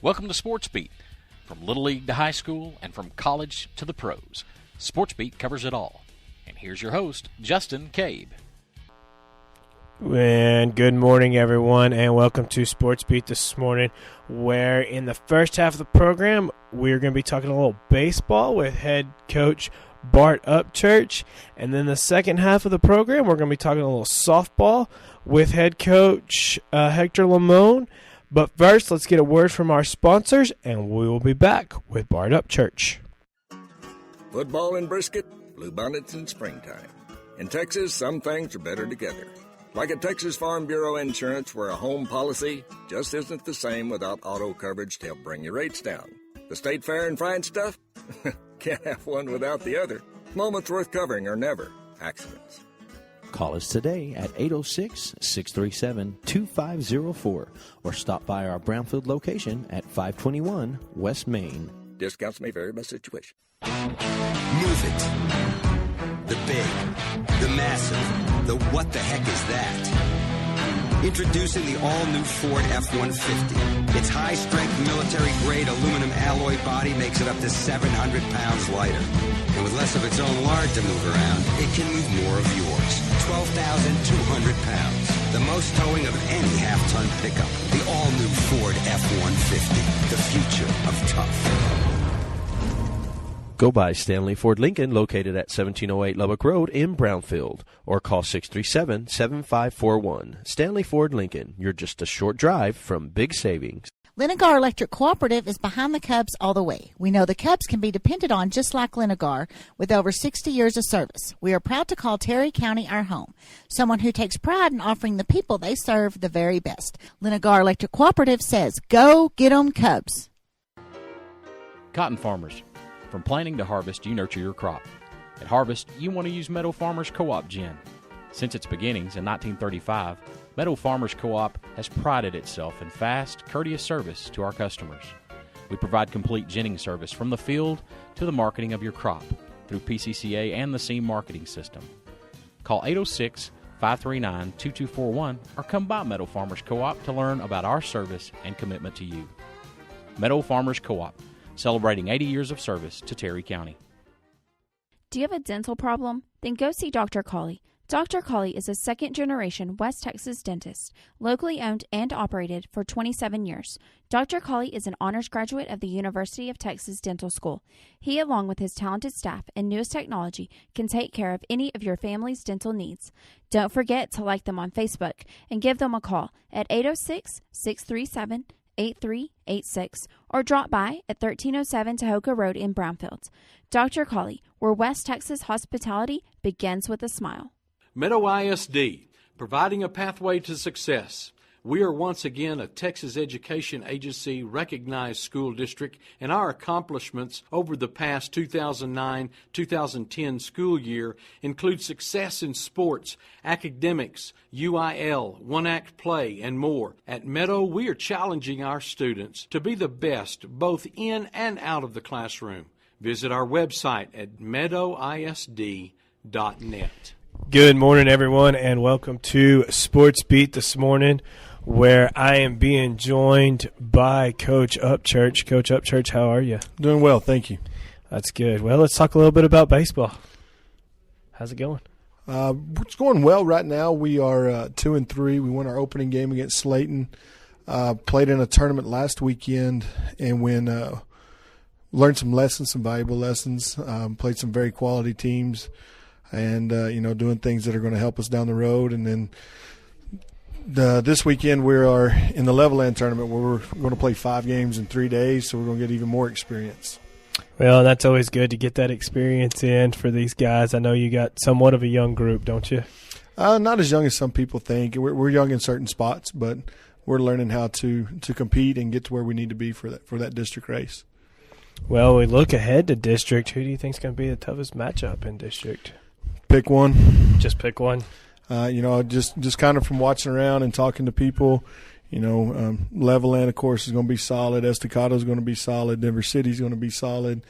Welcome to Sports Beat. From Little League to high school and from college to the pros, Sports Beat covers it all. And here's your host, Justin Cabe. And good morning, everyone, and welcome to Sports Beat this morning, where in the first half of the program, we're going to be talking a little baseball with head coach Bart Upchurch. And then the second half of the program, we're going to be talking a little softball with head coach Hector Lamone. But first, let's get a word from our sponsors, and we will be back with Bart Upchurch. Football and brisket, bluebonnets in springtime. In Texas, some things are better together. Like at Texas Farm Bureau Insurance, where a home policy just isn't the same without auto coverage to help bring your rates down. The state fair and fine stuff? Can't have one without the other. Moments worth covering are never accidents. Call us today at 806-637-2504 or stop by our Brownfield location at 521 West Main. Discounts may vary by situation. Move it. The big, the massive, the what the heck is that? Introducing the all-new Ford F-150. Its high-strength military-grade aluminum alloy body makes it up to 700 pounds lighter. And with less of its own lard to move around, it can move more of yours. 12,200 pounds. The most towing of any half-ton pickup. The all-new Ford F-150. The future of tough. Go by Stanley Ford Lincoln, located at 1708 Lubbock Road in Brownfield, or call 637-7541. Stanley Ford Lincoln, you're just a short drive from big savings. Linegar Electric Cooperative is behind the Cubs all the way. We know the Cubs can be depended on just like Linegar with over 60 years of service. We are proud to call Terry County our home, someone who takes pride in offering the people they serve the very best. Linegar Electric Cooperative says, go get 'em Cubs. Cotton farmers. From planting to harvest, you nurture your crop. At Harvest, you want to use Meadow Farmers Co-op Gin. Since its beginnings in 1935, Meadow Farmers Co-op has prided itself in fast, courteous service to our customers. We provide complete ginning service from the field to the marketing of your crop through PCCA and the SEAM marketing system. Call 806-539-2241 or come by Meadow Farmers Co-op to learn about our service and commitment to you. Meadow Farmers Co-op, celebrating 80 years of service to Terry County. Do you have a dental problem? Then go see Dr. Cawley. Dr. Cawley is a second-generation West Texas dentist, locally owned and operated for 27 years. Dr. Cawley is an honors graduate of the University of Texas Dental School. He, along with his talented staff and newest technology, can take care of any of your family's dental needs. Don't forget to like them on Facebook and give them a call at 806-637-8386 or drop by at 1307 Tahoka Road in Brownfield. Dr. Cawley, where West Texas hospitality begins with a smile. Meadow ISD, providing a pathway to success. We are once again a Texas Education Agency recognized school district, and our accomplishments over the past 2009-2010 school year include success in sports, academics, UIL, one-act play, and more. At Meadow, we are challenging our students to be the best both in and out of the classroom. Visit our website at meadowisd.net. Good morning, everyone, and welcome to Sports Beat this morning, where I am being joined by Coach Upchurch. Coach Upchurch, how are you? Doing well, thank you. That's good. Well, let's talk a little bit about baseball. How's it going? It's going well right now. We are 2-3. We won our opening game against Slayton. Played in a tournament last weekend, and learned some lessons, some valuable lessons. Played some very quality teams. And, doing things that are going to help us down the road. And then this weekend we are in the Level Land tournament where we're going to play 5 games in 3 days, so we're going to get even more experience. Well, that's always good to get that experience in for these guys. I know you got somewhat of a young group, don't you? Not as young as some people think. We're young in certain spots, but we're learning how to compete and get to where we need to be for that district race. Well, we look ahead to district. Who do you think is going to be the toughest matchup in district? Pick one. Just pick one. Just kind of from watching around and talking to people, Level Land, of course, is going to be solid. Estacado is going to be solid. Denver City is going to be solid.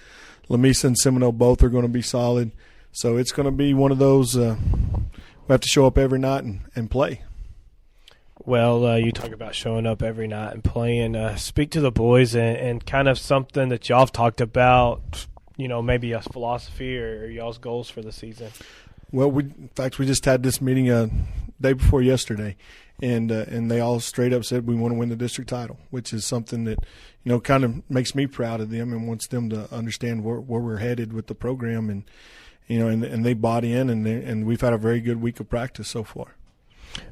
La Mesa and Seminole both are going to be solid. So it's going to be one of those we have to show up every night and play. Well, you talk about showing up every night and playing. Speak to the boys and kind of something that y'all have talked about, maybe a philosophy or y'all's goals for the season. Well, in fact, we just had this meeting day before yesterday, and they all straight up said we want to win the district title, which is something that, kind of makes me proud of them and wants them to understand where we're headed with the program, and and they bought in, and we've had a very good week of practice so far.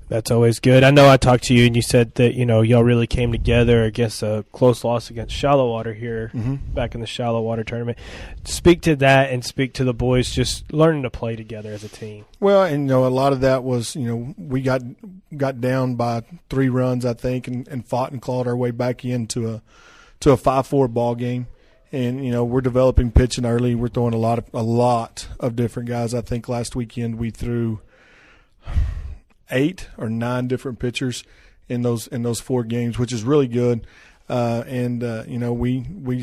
That's always good. I know I talked to you, and you said that, y'all really came together against a close loss against Shallow Water here back in the Shallow Water tournament. Speak to that and speak to the boys just learning to play together as a team. Well, and, a lot of that was, we got down by 3 runs, I think, and fought and clawed our way back into a 5-4 ball game. And, we're developing pitching early. We're throwing a lot of different guys. I think last weekend we threw 8 or 9 different pitchers in those 4 games, which is really good. We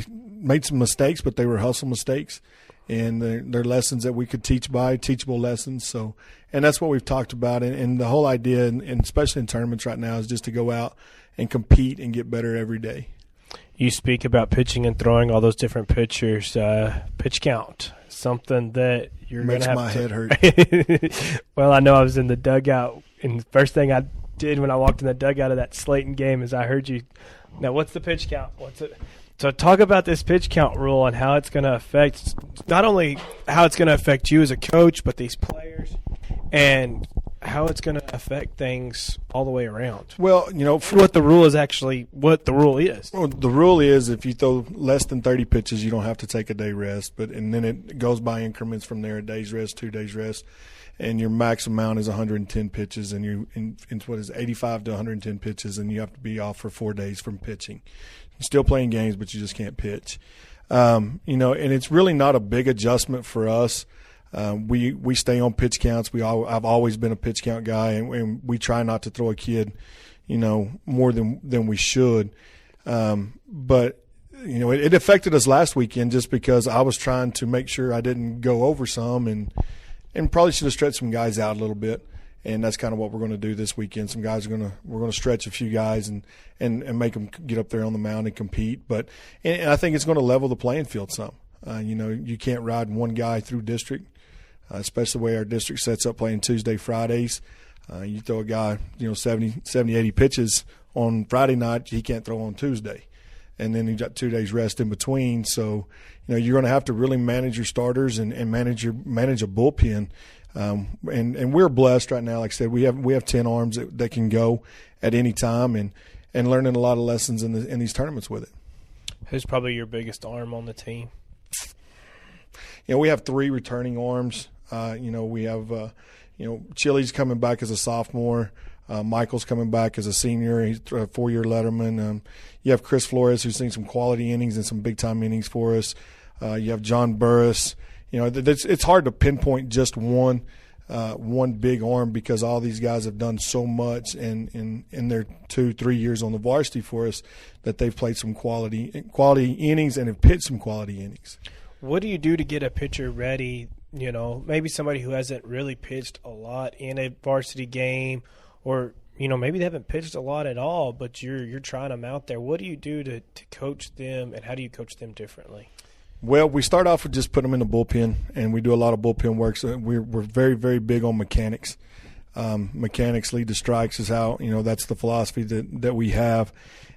made some mistakes, but they were hustle mistakes, and they're lessons that we could teach by, teachable lessons. So, and that's what we've talked about. And the whole idea, and especially in tournaments right now, is just to go out and compete and get better every day. You speak about pitching and throwing all those different pitchers. Pitch count, something that you're going to have. Makes my head hurt. Well, I know I was in the dugout, and the first thing I did when I walked in the dugout of that Slayton game is I heard you. Now, what's the pitch count? So talk about this pitch count rule and how it's going to affect not only how it's going to affect you as a coach, but these players, and how it's going to affect things all the way around. Well, what the rule is. Well, the rule is if you throw less than 30 pitches, you don't have to take a day rest. And then it goes by increments from there: a day's rest, 2 days rest, and your max amount is 110 pitches, and what is it, 85 to 110 pitches, and you have to be off for 4 days from pitching. You're still playing games, but you just can't pitch. And it's really not a big adjustment for us. We stay on pitch counts. I've always been a pitch count guy, and we try not to throw a kid, more than we should. But it affected us last weekend just because I was trying to make sure I didn't go over some, and probably should have stretched some guys out a little bit. And that's kind of what we're going to do this weekend. We're going to stretch a few guys and make them get up there on the mound and compete. And I think it's going to level the playing field some. You can't ride one guy through district. Especially the way our district sets up playing Tuesday, Fridays. You throw a guy, 70, 80 pitches on Friday night, he can't throw on Tuesday. And then you got 2 days rest in between. So, you're going to have to really manage your starters and manage a bullpen. And we're blessed right now. Like I said, we have 10 arms that can go at any time, and learning a lot of lessons in these tournaments with it. Who's probably your biggest arm on the team? We have 3 returning arms. We have, Chili's coming back as a sophomore. Michael's coming back as a senior. He's a 4-year letterman. You have Chris Flores, who's seen some quality innings and some big-time innings for us. You have John Burris. It's hard to pinpoint just one big arm because all these guys have done so much in their 2-3 years on the varsity for us that they've played some quality innings and have pitched some quality innings. What do you do to get a pitcher ready? Maybe somebody who hasn't really pitched a lot in a varsity game, or maybe they haven't pitched a lot at all, but you're trying them out there. What do you do to coach them, and how do you coach them differently? Well, we start off with just putting them in the bullpen, and we do a lot of bullpen work. So we're very, very big on mechanics. Mechanics lead to strikes is how that's the philosophy that we have.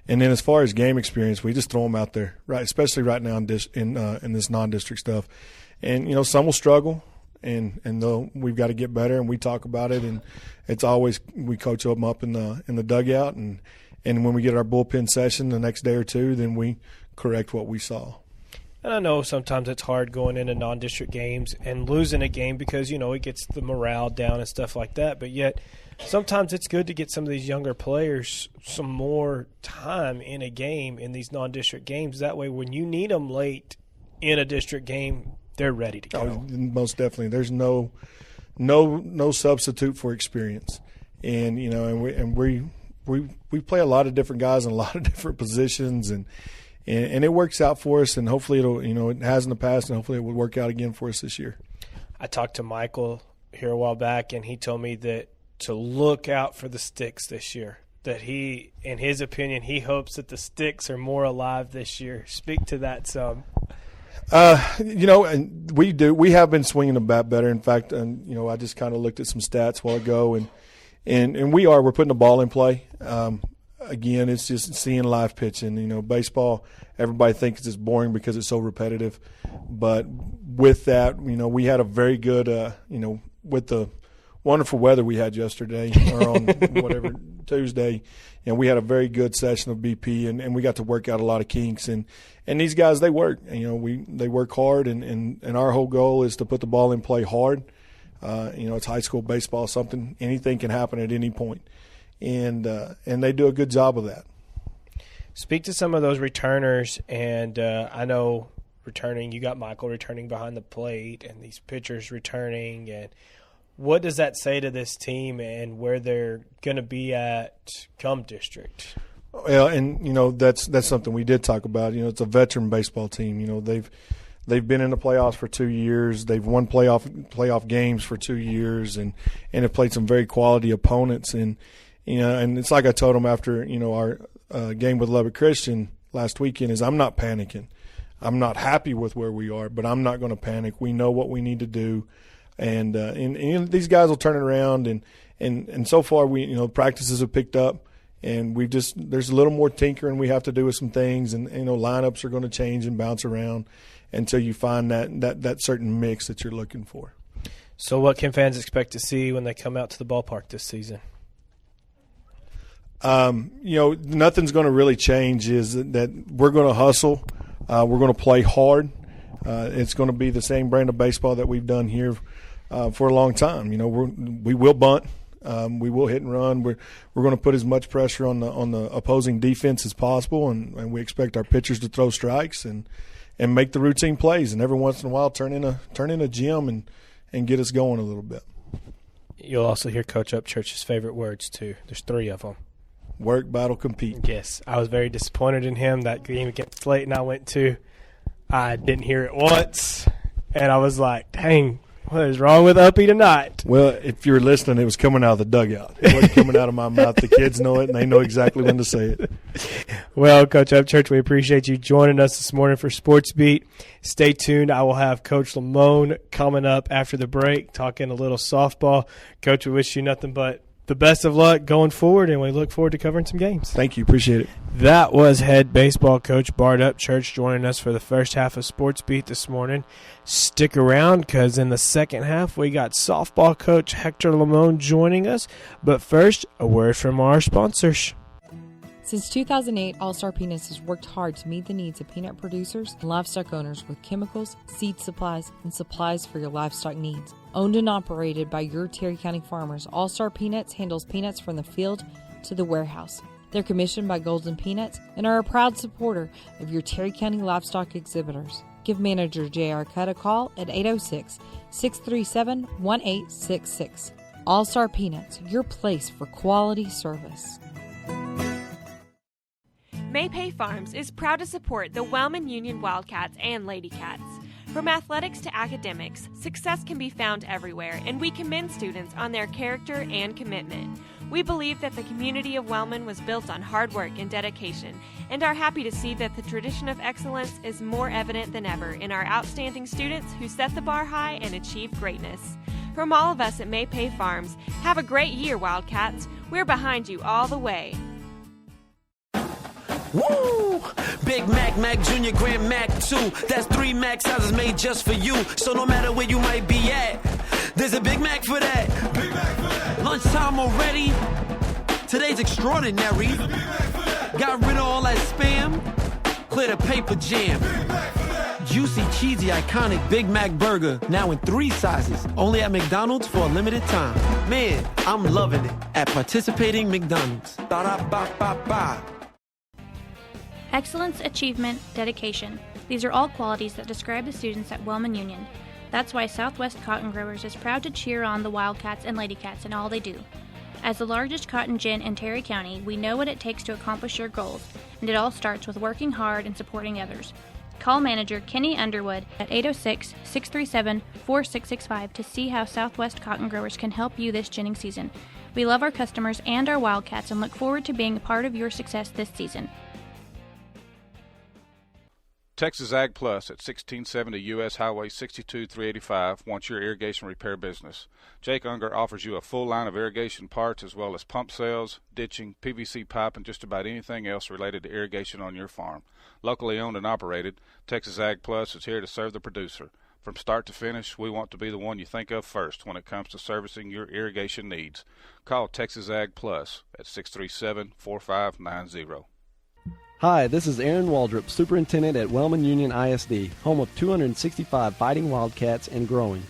And then as far as game experience, we just throw them out there, right? Especially right now in this non-district stuff. And some will struggle, and we've got to get better, and we talk about it. And it's always we coach them up in the dugout, and when we get our bullpen session the next day or two, then we correct what we saw. And I know sometimes it's hard going into non-district games and losing a game because, it gets the morale down and stuff like that. But yet sometimes it's good to get some of these younger players some more time in a game in these non-district games. That way when you need them late in a district game, they're ready to go. Oh, most definitely. There's no substitute for experience. And, we play a lot of different guys in a lot of different positions, and it works out for us, and hopefully it has in the past, and hopefully it will work out again for us this year. I talked to Michael here a while back, and he told me that to look out for the sticks this year. that he, in his opinion, he hopes that the sticks are more alive this year. Speak to that some. And we have been swinging the bat better. In fact, I just kind of looked at some stats a while ago, and we're putting the ball in play. Again, it's just seeing live pitching. Baseball, everybody thinks it's boring because it's so repetitive. But with that, we had a very good, with the wonderful weather we had yesterday or on whatever Tuesday, we had a very good session of BP, and we got to work out a lot of kinks. And these guys, they work. They work hard, and our whole goal is to put the ball in play hard. It's high school baseball, anything can happen at any point. And they do a good job of that. Speak to some of those returners, and I know returning, you got Michael returning behind the plate and these pitchers returning, and what does that say to this team and where they're going to be at come district? Well, and that's something we did talk about. It's a veteran baseball team. They've been in the playoffs for 2 years. They've won playoff games for 2 years, and have played some very quality opponents. And and it's like I told them after our game with Lubbock Christian last weekend is I'm not panicking. I'm not happy with where we are, but I'm not going to panic. We know what we need to do, and these guys will turn it around. And so far practices have picked up, and there's a little more tinkering we have to do with some things, and lineups are going to change and bounce around until you find that certain mix that you're looking for. So what can fans expect to see when they come out to the ballpark this season? Nothing's going to really change. Is that we're going to hustle. We're going to play hard. It's going to be the same brand of baseball that we've done here for a long time. We will bunt. We will hit and run. We're going to put as much pressure on the opposing defense as possible, and we expect our pitchers to throw strikes and make the routine plays, and every once in a while turn in a gym and get us going a little bit. You'll also hear Coach Upchurch's favorite words too. There's 3 of them. Work, battle, compete. Yes, I was very disappointed in him. That game against Slayton I went to, I didn't hear it once, and I was like, dang, what is wrong with Uppy tonight? Well, if you're listening, it was coming out of the dugout. It wasn't coming out of my mouth. The kids know it, and they know exactly when to say it. Well, Coach Upchurch, we appreciate you joining us this morning for Sports Beat. Stay tuned. I will have Coach Lamone coming up after the break, talking a little softball. Coach, we wish you nothing but the best of luck going forward, and we look forward to covering some games. Thank you. Appreciate it. That was head baseball coach Bart Upchurch joining us for the first half of Sports Beat this morning. Stick around because in the second half we got softball coach Hector Lamone joining us. But first, a word from our sponsors. Since 2008, All Star Peanuts has worked hard to meet the needs of peanut producers and livestock owners with chemicals, seed supplies, and supplies for your livestock needs. Owned and operated by your Terry County farmers, All Star Peanuts handles peanuts from the field to the warehouse. They're commissioned by Golden Peanuts and are a proud supporter of your Terry County livestock exhibitors. Give manager J.R. Cutt a call at 806-637-1866. All Star Peanuts, your place for quality service. Maypay Farms is proud to support the Wellman Union Wildcats and Lady Cats. From athletics to academics, success can be found everywhere, and we commend students on their character and commitment. We believe that the community of Wellman was built on hard work and dedication, and are happy to see that the tradition of excellence is more evident than ever in our outstanding students who set the bar high and achieve greatness. From all of us at Maypay Farms, have a great year, Wildcats. We're behind you all the way. Woo! Big Mac, Mac Jr., Grand Mac 2. That's 3 Mac sizes made just for you. So no matter where you might be at, there's a Big Mac for that. Big Mac for that. Lunchtime already. Today's extraordinary. Got rid of all that spam. Clear the paper jam. Big Mac for that. Juicy, cheesy, iconic Big Mac burger. Now in 3 sizes. Only at McDonald's for a limited time. Man, I'm loving it. At participating McDonald's. Ba-da-ba-ba-ba. Excellence, achievement, dedication. These are all qualities that describe the students at Wellman Union. That's why Southwest Cotton Growers is proud to cheer on the Wildcats and Lady Cats in all they do. As the largest cotton gin in Terry County, we know what it takes to accomplish your goals, and it all starts with working hard and supporting others. Call manager Kenny Underwood at 806-637-4665 to see how Southwest Cotton Growers can help you this ginning season. We love our customers and our Wildcats and look forward to being a part of your success this season. Texas Ag Plus at 1670 U.S. Highway 62 385 wants your irrigation repair business. Jake Unger offers you a full line of irrigation parts as well as pump sales, ditching, PVC pipe, and just about anything else related to irrigation on your farm. Locally owned and operated, Texas Ag Plus is here to serve the producer. From start to finish, we want to be the one you think of first when it comes to servicing your irrigation needs. Call Texas Ag Plus at 637-4590. Hi, this is Aaron Waldrop, Superintendent at Wellman Union ISD, home of 265 fighting Wildcats and growing.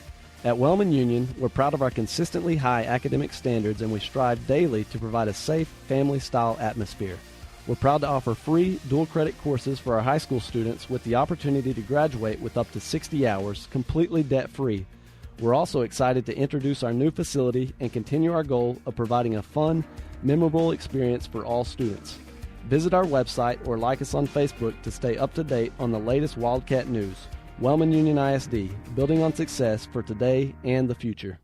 At Wellman Union, we're proud of our consistently high academic standards and we strive daily to provide a safe, family-style atmosphere. We're proud to offer free dual-credit courses for our high school students with the opportunity to graduate with up to 60 hours, completely debt-free. We're also excited to introduce our new facility and continue our goal of providing a fun, memorable experience for all students. Visit our website or like us on Facebook to stay up to date on the latest Wildcat news. Wellman Union ISD, building on success for today and the future.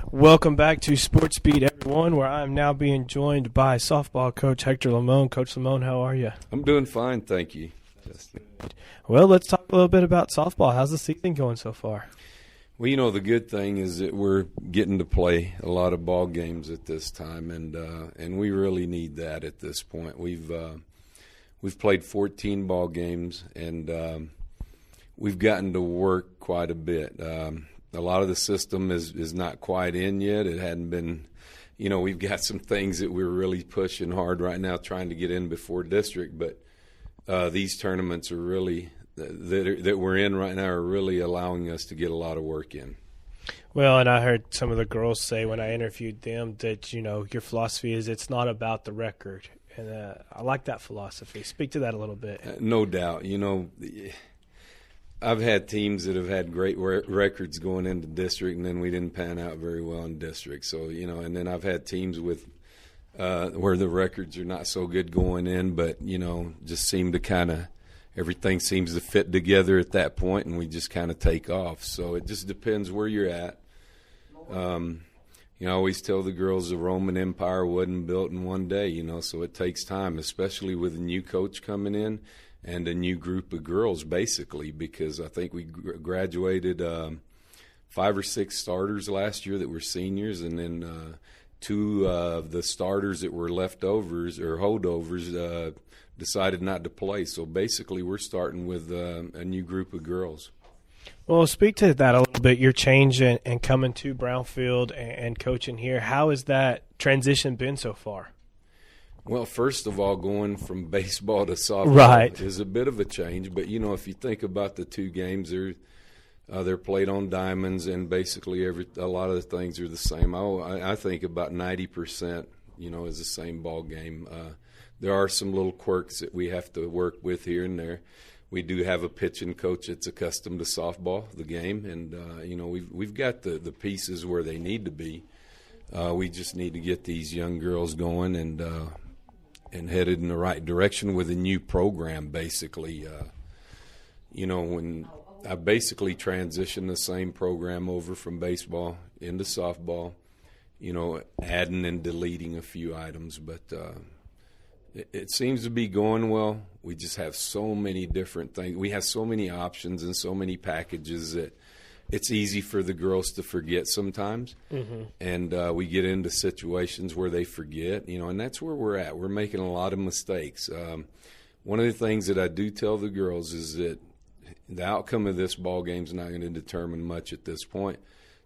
Welcome back to Sports Beat, everyone, where I'm now being joined by softball coach Hector Lamone. Coach Lamone, how are you? I'm doing fine, thank you. Well, let's talk a little bit about softball. How's the season going so far? Well, you know, the good thing is that we're getting to play a lot of ball games at this time, and we really need that at this point. We've played 14 ball games, and we've gotten to work quite a bit. A lot of the system is not quite in yet. It hadn't been, you know, we've got some things that we're really pushing hard right now, trying to get in before district, but these tournaments are really that we're in right now are really allowing us to get a lot of work in. Well, and I heard some of the girls say when I interviewed them that, you know, your philosophy is it's not about the record. And I like that philosophy. Speak to that a little bit. No doubt. You know, I've had teams that have had great records going into district, and then we didn't pan out very well in district. So, you know, and then I've had teams with where the records are not so good going in, but, you know, just seem to kind of everything seems to fit together at that point, and we just kind of take off. So it just depends where you're at. You know, I always tell the girls the Roman Empire wasn't built in one day, you know, so it takes time, especially with a new coach coming in and a new group of girls, basically, because I think we graduated 5 or 6 starters last year that were seniors, and then 2 of the starters that were leftovers or holdovers decided not to play. So basically we're starting with a new group of girls. Well, speak to that a little bit. You're changing and coming to Brownfield and coaching here. How has that transition been so far? Well, first of all, going from baseball to softball is a bit of a change. But, you know, if you think about the 2 games, they're played on diamonds, and basically a lot of the things are the same. I think about 90%, you know, is the same ball game. There are some little quirks that we have to work with here and there. We do have a pitching coach that's accustomed to softball, the game, and you know, we've got the pieces where they need to be. We just need to get these young girls going and headed in the right direction with a new program. Basically, you know, when I basically transitioned the same program over from baseball into softball, you know, adding and deleting a few items, but it seems to be going well. We just have so many different things. We have so many options and so many packages that it's easy for the girls to forget sometimes. Mm-hmm. And we get into situations where they forget, you know, and that's where we're at. We're making a lot of mistakes. One of the things that I do tell the girls is that the outcome of this ball game is not going to determine much at this point.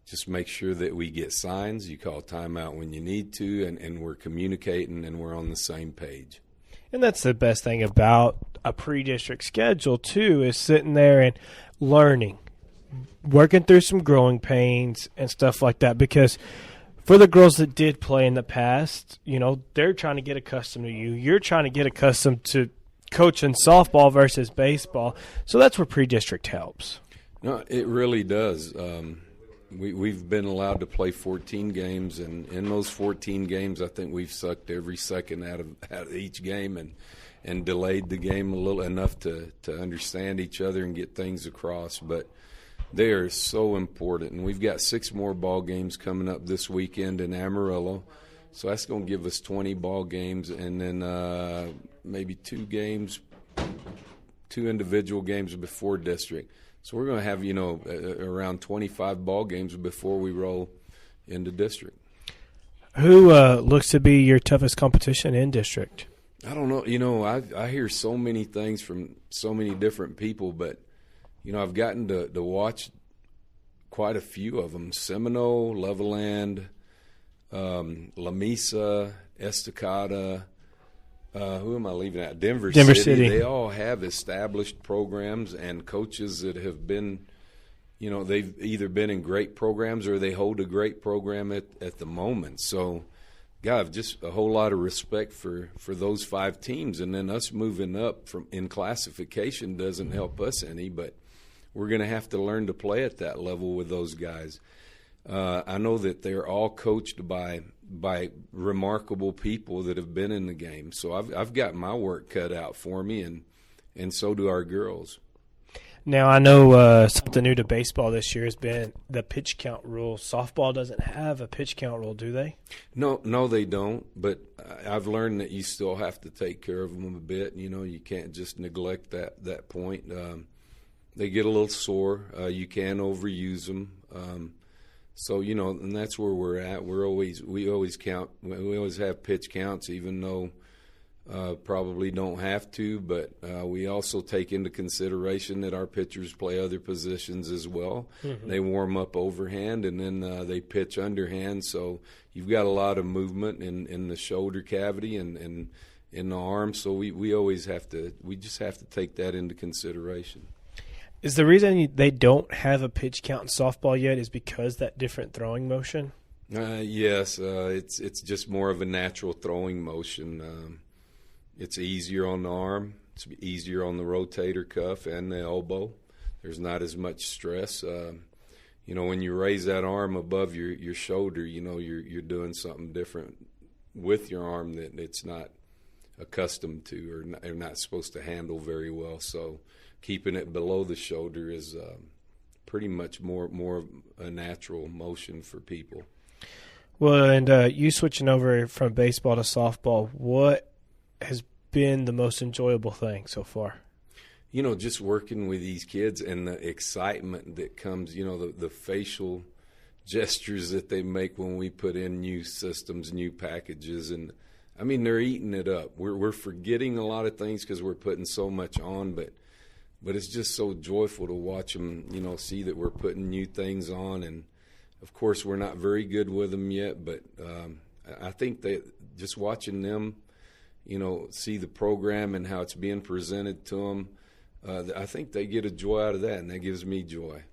Just make sure that we get signs. You call timeout when you need to, and we're communicating and we're on the same page. And that's the best thing about a pre-district schedule, too, is sitting there and learning, working through some growing pains and stuff like that. Because for the girls that did play in the past, you know, they're trying to get accustomed to you. You're trying to get accustomed to coaching softball versus baseball. So that's where pre-district helps. No, it really does. we've been allowed to play 14 games, and in those 14 games, I think we've sucked every second out of each game and delayed the game a little enough to understand each other and get things across. But they are so important, and we've got 6 more ball games coming up this weekend in Amarillo, so that's going to give us 20 ball games, and then maybe 2 individual games before district. So we're going to have, around 25 ball games before we roll into district. Who looks to be your toughest competition in district? I don't know. I hear so many things from so many different people, but, I've gotten to watch quite a few of them. Seminole, Levelland, La Mesa, Estacada. Who am I leaving out? Denver City. They all have established programs and coaches that have been, they've either been in great programs or they hold a great program at the moment. So, God, just a whole lot of respect for those 5 teams. And then us moving up in classification doesn't help us any, but we're going to have to learn to play at that level with those guys. I know that they're all coached by remarkable people that have been in the game. So I've got my work cut out for me, and so do our girls. Now, I know something new to baseball this year has been the pitch count rule. Softball doesn't have a pitch count rule, do they? No, they don't. But I've learned that you still have to take care of them a bit. You can't just neglect that point. They get a little sore. You can overuse them. So, and that's where we're at. We always count. We always have pitch counts, even though probably don't have to. But we also take into consideration that our pitchers play other positions as well. Mm-hmm. They warm up overhand, and then they pitch underhand. So you've got a lot of movement in the shoulder cavity and in the arm. So we always just have to take that into consideration. Is the reason they don't have a pitch count in softball yet is because that different throwing motion? Yes, it's just more of a natural throwing motion. It's easier on the arm. It's easier on the rotator cuff and the elbow. There's not as much stress. When you raise that arm above your shoulder, you're doing something different with your arm that it's not accustomed to or not supposed to handle very well. So keeping it below the shoulder is pretty much more of a natural motion for people. Well, and you switching over from baseball to softball, what has been the most enjoyable thing so far? Just working with these kids and the excitement that comes, the facial gestures that they make when we put in new systems, new packages. And, they're eating it up. We're forgetting a lot of things because we're putting so much on, but it's just so joyful to watch them, see that we're putting new things on. And, of course, we're not very good with them yet, but I think that just watching them, see the program and how it's being presented to them, I think they get a joy out of that, and that gives me joy.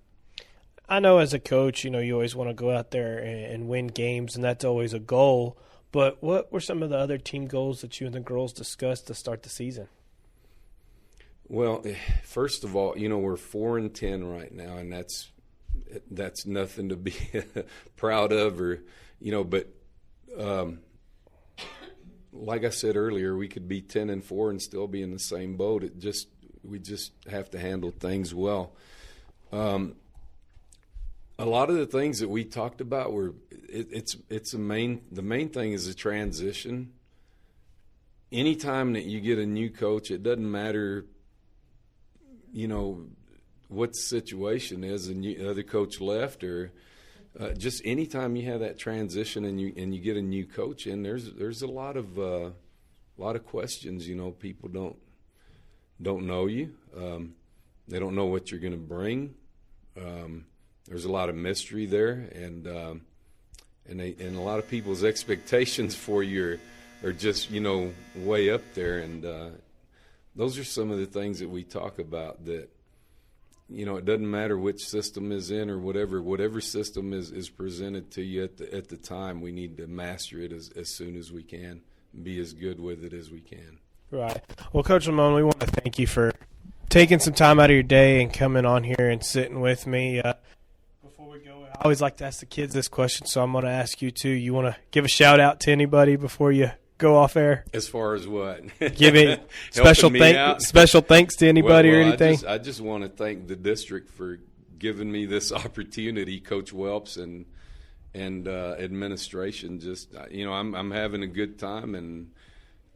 I know as a coach, you always want to go out there and win games, and that's always a goal. But what were some of the other team goals that you and the girls discussed to start the season? Well, first of all, we're 4-10 right now, and that's nothing to be proud of, or But like I said earlier, we could be 10-4 and still be in the same boat. We just have to handle things well. A lot of the things that we talked about were the main thing is a transition. Anytime that you get a new coach, it doesn't matter what the situation is, and the other coach left, or just anytime you have that transition and you get a new coach in, there's a lot of questions. People don't know you. They don't know what you're going to bring. There's a lot of mystery there, and a lot of people's expectations for you are just way up there, and those are some of the things that we talk about, that it doesn't matter which system is in or whatever system is presented to you at the time. We need to master it as soon as we can and be as good with it as we can. Right. Well, Coach Lamone, we want to thank you for taking some time out of your day and coming on here and sitting with me. Before we we go, I always like to ask the kids this question, so I'm going to ask you too. You want to give a shout out to anybody before you go off air? As far as what? Give it special thanks to anybody or anything? I just want to thank the district for giving me this opportunity, Coach Welps and administration. Just, I'm having a good time, and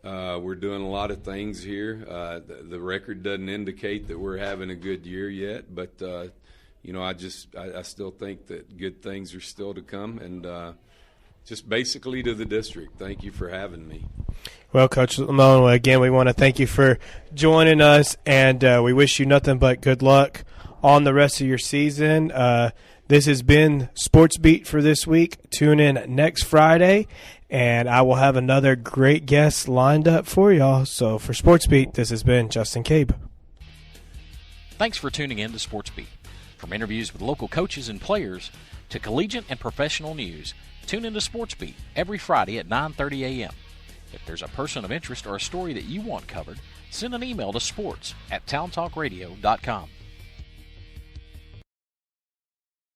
we're doing a lot of things here. The record doesn't indicate that we're having a good year yet, but I still think that good things are still to come, and just basically to the district, thank you for having me. Well, Coach Lamone, again, we want to thank you for joining us, and we wish you nothing but good luck on the rest of your season. This has been Sports Beat for this week. Tune in next Friday, and I will have another great guest lined up for y'all. So for Sports Beat, this has been Justin Cabe. Thanks for tuning in to Sports Beat. From interviews with local coaches and players to collegiate and professional news, tune into Sports Beat every Friday at 9:30 a.m. If there's a person of interest or a story that you want covered, send an email to sports@towntalkradio.com.